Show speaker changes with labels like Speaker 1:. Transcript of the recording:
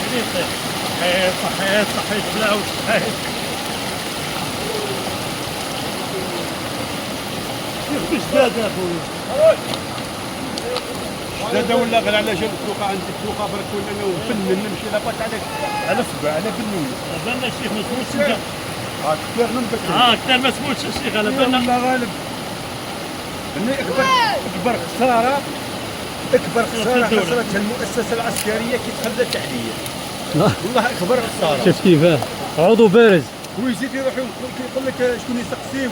Speaker 1: صحيت صحيت صحيت بلا صحيت. كيف جداد يا خويا؟
Speaker 2: جداد ولا غير على جال السوق عندي السوق برك ولا انا وفنن نمشي لاباس على سبع على بنوي.
Speaker 1: بالنا الشيخ ما تموتش انت.
Speaker 2: كثير من بكري.
Speaker 1: كثير ما تموتش الشيخ على بالنا.
Speaker 2: والله غالب. اللي اكبر خساره خسرتها المؤسسه العسكريه كي تخلت عليا. والله اكبر خساره.
Speaker 3: شفت كيفاه عضو بارز
Speaker 2: ويزيد يروح يقول لك شكون يسقسيو.